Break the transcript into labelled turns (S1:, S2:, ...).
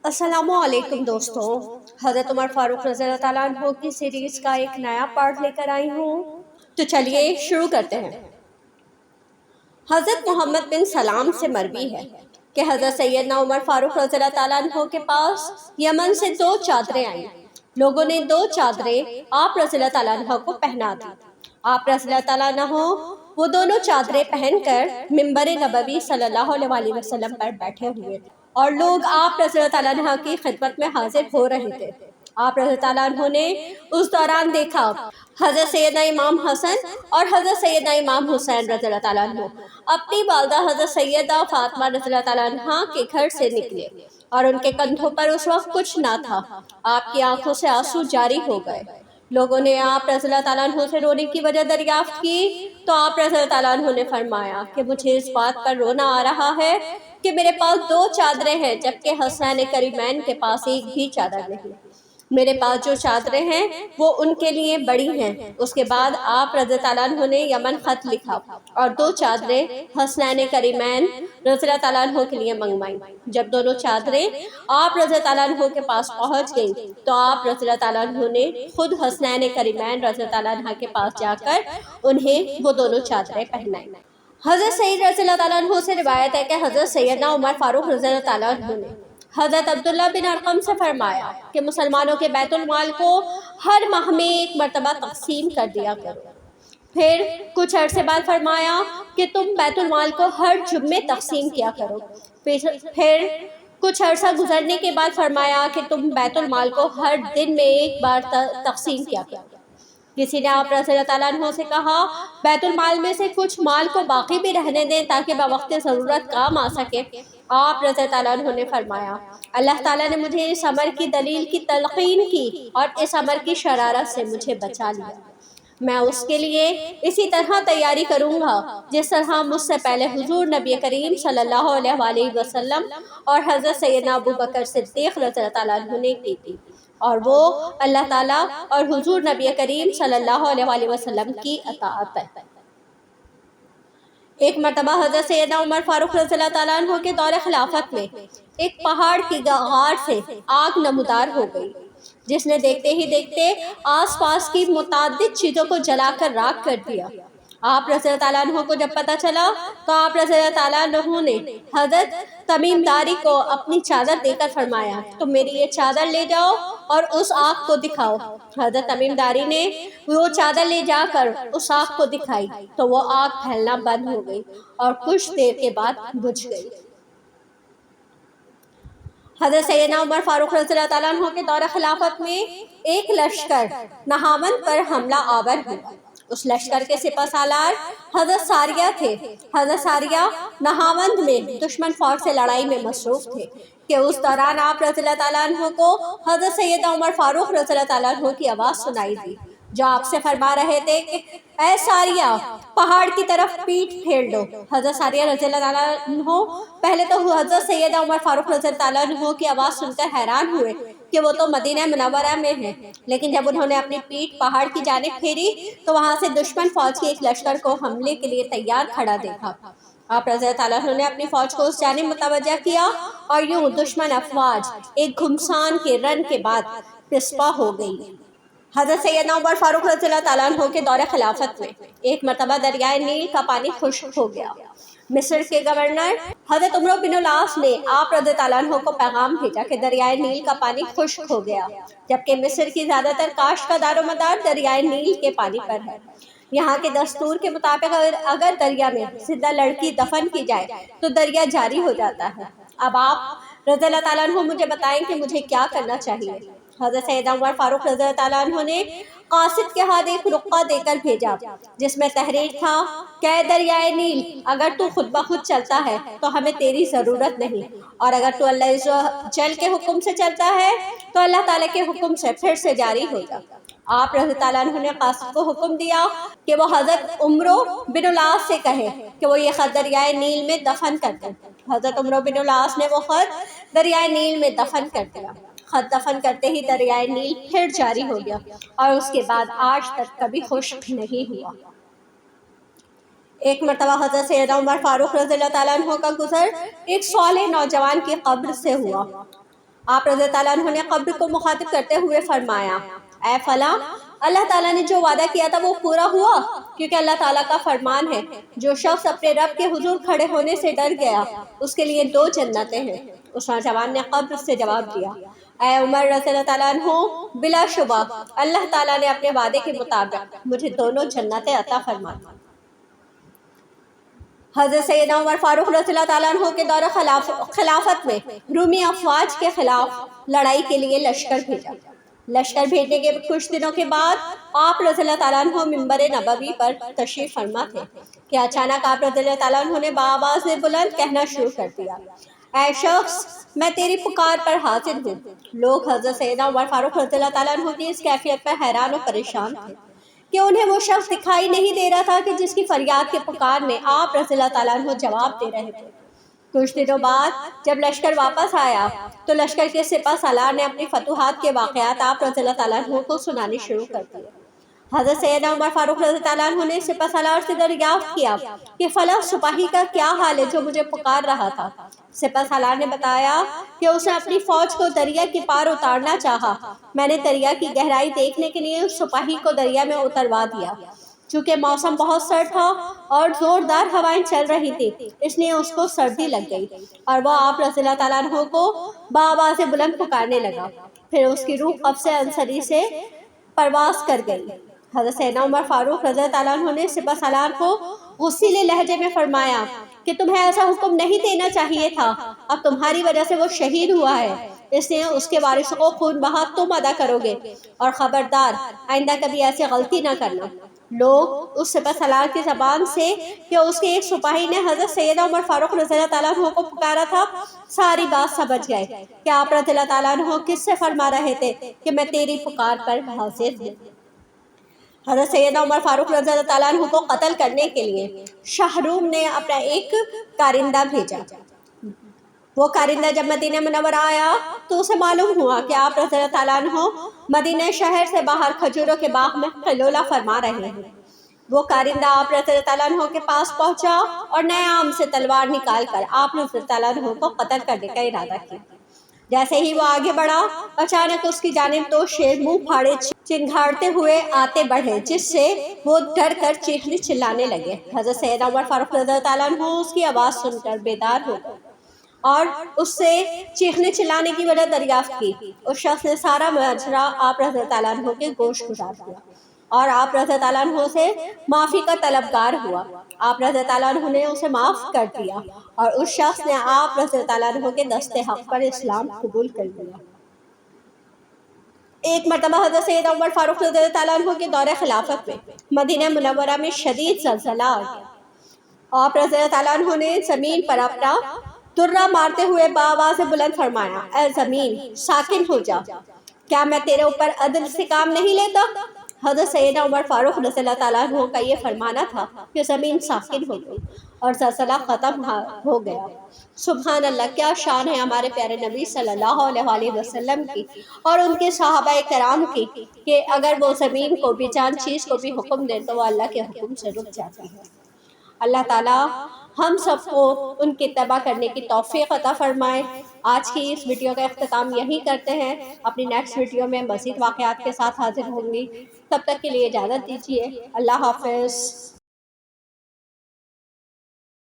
S1: अस्सलामु अलैकुम दोस्तों। हज़रत उमर फारूक रज़ी अल्लाह ताला अन्हु की सीरीज़ का एक नया पार्ट लेकर आई हूँ। तो चलिए शुरू करते हैं। हज़रत मोहम्मद बिन सलाम से मरवी है कि हज़रत सैयदना उमर फारूक रज़ी अल्लाह ताला अन्हु के पास यमन से 2 चादरें आईं। लोगों ने 2 चादरें आप रज़ी अल्लाह ताला अन्हु को पहना दी। आप रज़ी अल्लाह ताला अन्हु वो दोनों चादरें पहनकर मिंबर नबवी सल्लल्लाहु अलैहि वसल्लम पर बैठे हुए थे और लोग आप रज़ी अल्लाह ताला अन्हु की खिदमत में हाजिर हो रहे थे। आप रज़ी अल्लाह ताला अन्हु ने उस दौरान देखा हज़रत सैयदना इमाम हसन और हज़रत सैयदना इमाम हुसैन रज़ी अल्लाह ताला अन्हु अपनी वालिदा हज़रत सैयदा फातिमा रज़ी अल्लाह ताला अन्हा के घर से निकले और उनके कंधों पर उस वक्त कुछ ना था। आपकी आंखों से आंसू जारी हो गए। लोगों ने आप रज़ी अल्लाह ताला अन्हु से रोने की वजह दरियाफ्त की तो आप रज़ी अल्लाह ताला अन्हु ने फरमाया कि मुझे इस बात पर रोना आ रहा है कि मेरे पास 2 चादरें हैं जबकि हसनैन करीमैन के पास एक भी चादर नहीं। मेरे पास जो चादरें हैं वो उनके लिए बड़ी हैं। उसके बाद आप रज़ी ताला अन्हु ने यमन खत लिखा और 2 चादरें हसनैन करीमैन रज़ी ताला अन्हु के लिए मंगवाई। जब दोनों चादरें आप रज़ी ताला अन्हु के पास पहुंच गईं तो आप रज़ी ताला अन्हु ने खुद हसनैन करीमैन रज़ी ताला अन्हा के पास जाकर उन्हें वो दोनों चादरें पहनाई। हज़रत सईद रज़ी ताला अन्हु से रिवायत है कि हज़रत सैयदना उमर फारूक रज़ी ताला अन्हु ने हज़रत अब्दुल्ला बिन अरकम से फरमाया कि मुसलमानों के बैतुल माल को हर माह में एक मरतबा तकसीम कर दिया करो। फिर कुछ अरसे बाद फरमाया कि तुम बैतुल माल को हर जुम्मे तकसीम किया करो। फिर कुछ अरसा गुजरने के बाद फरमाया कि तुम बैतुल माल को हर दिन में एक बार तकसीम किया करो। किसी ने आप रज़ी ताला अन्हु से कहा बैतुल माल में से कुछ माल को बाकी भी रहने दें ताकि बवक्त ज़रूरत काम आ सके। आप रज़ी ताला अन्हु ने फरमाया अल्लाह ताला ने मुझे इस अमर की दलील की तलक़ीन की और इस अमर की शरारत से मुझे बचा लिया। मैं उसके लिए इसी तरह तैयारी करूँगा जिस तरह मुझसे पहले हुजूर नबी करीम सल्लल्लाहु अलैहि वसल्लम और हज़रत सैयदना अबू बकर सिद्दीक़ रज़ी ताला अन्हु ने की थी और वो अल्लाह ताला और हुजूर नबी करीम सल्लल्लाहु अलैहि वसल्लम की अताअत है। एक मरतबा हज़रत सैयदना उमर फारूक रज़ी ताला अन्हु के दौरे खिलाफत में एक पहाड़ की गार से आग नमूदार हो गई जिसने देखते ही देखते आसपास की मुताद्दिद चीज़ों को जलाकर राख कर दिया। आप रज़ी ताला अन्हु को जब पता चला तो आप रज़ी ताला अन्हु ने हज़रत तमीम दारी को अपनी चादर देकर फरमाया तुम मेरी ये चादर ले जाओ और उस आग को दिखाओ। हज़रत तमीम दारी ने वो चादर ले जाकर उस आग को दिखाई तो वो आग फैलना बंद हो गई और कुछ देर के बाद बुझ गई। हज़रत सैयदना उमर फारूक रज़ी ताला अन्हु के दौरे खिलाफत में एक लश्कर नहावन पर हमला आवर हुआ। उस लश्कर के सिपहसालार हज़रत सारिया थे। हज़रत सारिया नहावंद में दुश्मन फौज से लड़ाई में मसरूफ़ थे कि उस दौरान आप रज़ी ताला अन्हु को हज़रत सैयदना उमर फारूक रज़ी ताला अन्हु की आवाज़ सुनाई दी जो आपसे फरमा रहे थे कि ऐ सारिया पहाड़ की तरफ पीठ फेर दो। हज़रत सारिया रज़ी ताला अन्हु पहले तो हज़रत सैयदना उमर फारूक रज़ी ताला अन्हु की आवाज़ सुनकर हैरान हुए कि वो तो मदीना मुनव्वरा में है, लेकिन जब उन्होंने अपनी पीठ पहाड़ की जानिब फेरी तो वहाँ से दुश्मन फौज के एक लश्कर को हमले के लिए तैयार खड़ा देखा। आप रज़ी ताला अन्हु ने अपनी फौज को उस जानिब मुतवज्जा किया और यूँ दुश्मन अफवाज एक घुमसान के रन के बाद पिस्पा हो गई। हज़रत सैयदना उमर फारूक रज़ी ताला अन्हु के दौरे खिलाफत में एक मरतबा दरियाए नील का पानी खुश्क हो गया। मिस्र के गवर्नर हज़रत उमर बिन अल-आस ने आप रज़ी ताला अन्हु को पैगाम भेजा कि दरियाए नील का पानी खुश्क हो गया जबकि मिस्र की ज़्यादातर काश का दारोमदार दरियाए नील के पानी पर है। यहाँ के दस्तूर के मुताबिक अगर दरिया में जिंदा लड़की दफन की जाए तो दरिया जारी हो जाता है। अब आप रज़ी ताला अन्हु मुझे बताएं कि मुझे क्या करना चाहिए। हज़रत सैयदना उमर फारूक रज़ी ताला अन्हु ने कासिद के हाथ एक रुक्का देकर भेजा जिसमें तहरीर था कै दरियाए नील अगर तू खुद ब खुद चलता है तो हमें तेरी ज़रूरत नहीं और अगर तू अल्लाह जल के हुक्म से चलता है तो अल्लाह ताला के हुक्म से फिर से जारी हो जा। आप रज़ी ताला अन्हु ने कासिद को हुक्म दिया कि वो हज़रत उमर बिन अल-आस से कहे कि वो ये ख़त दरियाए नील में दफन कर दें। हज़रत उमर बिन अल-आस ने वो ख़त दरियाए नील में दफन कर दिया। खत दफन करते ही दरियाए नील फिर जारी हो गया और उसके बाद आज तक कभी खुश्क नहीं हुआ। एक मरतबा हज़रत सैयदना उमर फारूक रज़ी ताला अन्हु का गुज़र एक साले नौजवान की कब्र से हुआ। آپ رضی اللہ عنہ نے قبر کو مخاطب کرتے ہوئے فرمایا اے فلاں، اللہ تعالیٰ نے جو وعدہ کیا تھا وہ پورا ہوا؟ کیونکہ اللہ تعالیٰ کا فرمان ہے جو شخص اپنے رب کے حضور کھڑے ہونے سے ڈر گیا اس کے لیے 2 جنتیں ہیں۔ اس نوجوان نے قبر سے جواب دیا اے عمر رضی اللہ عنہ، بلا شبہ اللہ تعالیٰ نے اپنے وعدے کے مطابق مجھے دونوں جنتیں عطا فرما دی۔ حضرت سیدنا عمر فاروق رضی اللہ تعالیٰ عنہ کے دور خلافت میں رومی افواج کے خلاف لڑائی کے لیے لشکر بھیجا۔ لشکر بھیجنے کے کچھ دنوں کے بعد آپ رضی اللہ تعالیٰ عنہ منبر نبوی پر تشریف فرما تھے کہ اچانک آپ رضی اللہ تعالیٰ عنہ نے بآواز بلند کہنا شروع کر دیا اے شخص، میں تیری پکار پر حاضر ہوں۔ لوگ حضرت سیدنا عمر فاروق رضی اللہ تعالیٰ عنہ کی اس کیفیت پر حیران و پریشان تھے کہ انہیں وہ شخص دکھائی نہیں دے رہا تھا کہ جس کی فریاد کے پکار میں آپ رضی اللہ تعالیٰ عنہ جواب دے رہے تھے۔ کچھ دنوں بعد جب لشکر واپس آیا تو لشکر کے سپہ سالار نے اپنی فتوحات کے واقعات آپ رضی اللہ تعالیٰ عنہ کو سنانے شروع کر دیے۔ حضرت سیدنا عمر فاروق رضی اللہ عنہ نے سپہ سالار سے دریافت کیا کہ فلاں سپاہی کا کیا حال ہے جو مجھے پکار رہا تھا۔ سپہ سالار نے بتایا کہ اس نے اپنی فوج کو دریا کے پار اتارنا چاہا۔ میں نے دریا کی گہرائی دیکھنے کے لیے اس سپاہی کو دریا میں اتروا دیا۔ چونکہ موسم بہت سرد تھا اور زوردار ہوائیں چل رہی تھی، اس لیے اس کو سردی لگ گئی اور وہ آپ رضی اللہ تعالیٰ عنہ کو بآواز بلند پکارنے لگا۔ پھر اس کی روح قبض انصری سے پرواز کر گئی۔ حضرت سیدنا عمر فاروق رضی اللہ تعالیٰ عنہ نے سپہ سالار کو غصیلے لہجے میں فرمایا کہ تمہیں ایسا حکم نہیں دینا چاہیے تھا، اب تمہاری وجہ سے وہ شہید ہوا ہے، اس لیے اس کے وارثوں کو خون بہا تم ادا کرو گے، اور خبردار آئندہ کبھی ایسی غلطی نہ کرنا۔ لوگ اس سپہ سالار کی زبان سے کہ اس کے ایک سپاہی نے حضرت سیدنا عمر فاروق رضی اللہ تعالیٰ عنہ کو پکارا تھا ساری بات سمجھ گئے کہ آپ رضی اللہ تعالیٰ عنہ کس سے فرما رہے تھے کہ میں تیری پکار پر حاضر ہوں۔ حضرت سیدنا عمر فاروق رضی اللہ تعالیٰ عنہ کو قتل کرنے کے لیے شاہ روم نے اپنا ایک کارندہ بھیجا۔ وہ کارندہ جب مدینہ منورہ آیا تو اسے معلوم ہوا کہ آپ رضی اللہ تعالیٰ عنہ مدینہ شہر سے باہر کھجوروں کے باغ میں قیلولہ فرما رہے ہیں۔ وہ کارندہ آپ رضی اللہ تعالیٰ عنہ کے پاس پہنچا اور نئے عام سے تلوار نکال کر آپ رضی اللہ تعالیٰ عنہ کو قتل کرنے کا ارادہ کیا۔ جیسے ہی وہ آگے بڑھا، اچانک اس کی جانب 2 شیر منہ پھاڑے چنگھاڑتے ہوئے آتے بڑھے، جس سے وہ ڈر کر چیخنے چلانے لگے۔ حضرت سیدنا عمر فاروق رضی اللہ تعالیٰ عنہ اس کی آواز سن کر بیدار ہو گئے اور اس سے چیخنے چلانے کی وجہ دریافت کی۔ اس شخص نے سارا ماجرا آپ رضی اللہ تعالیٰ عنہ کے گوش گزار دیا اور آپ رضی اللہ عنہ سے معافی کا طلبگار ہوا۔ آپ رضی اللہ عنہ نے اسے معاف کر دیا اور اس شخص نے آپ رضی اللہ عنہ کے دست حق پر اسلام قبول کر لیا۔ ایک مرتبہ حضرت سیدنا عمر فاروق رضی اللہ عنہ کے دور خلافت میں مدینہ منورہ میں شدید زلزلہ آ گیا۔ آپ رضی اللہ عنہ نے زمین پر اپنا درہ مارتے ہوئے بآواز بلند فرمایا اے زمین ساکن ہو جا، کیا میں تیرے اوپر عدل سے کام نہیں لیتا؟ حضرت سیدنا عمر فاروق رضی اللہ تعالیٰ عنہ کا یہ فرمانا تھا کہ زمین ساکن ہو گئی اور زلزلہ ختم ہو گیا۔ سبحان اللہ، کیا شان ہے ہمارے پیارے نبی صلی اللہ علیہ وسلم کی اور ان کے صحابہ کرام کی کہ اگر وہ زمین کو بھی جان چیز کو بھی حکم دے تو وہ اللہ کے حکم سے رک جاتی ہے۔ اللہ تعالیٰ ہم سب کو ان کی اتباع کرنے کی توفیق عطا فرمائے۔ آج کی اس ویڈیو کا اختتام یہی کرتے ہیں، اپنی نیکسٹ ویڈیو میں مزید واقعات کے ساتھ حاضر ہوں گی، تب تک کے لیے اجازت دیجیے، اللہ حافظ۔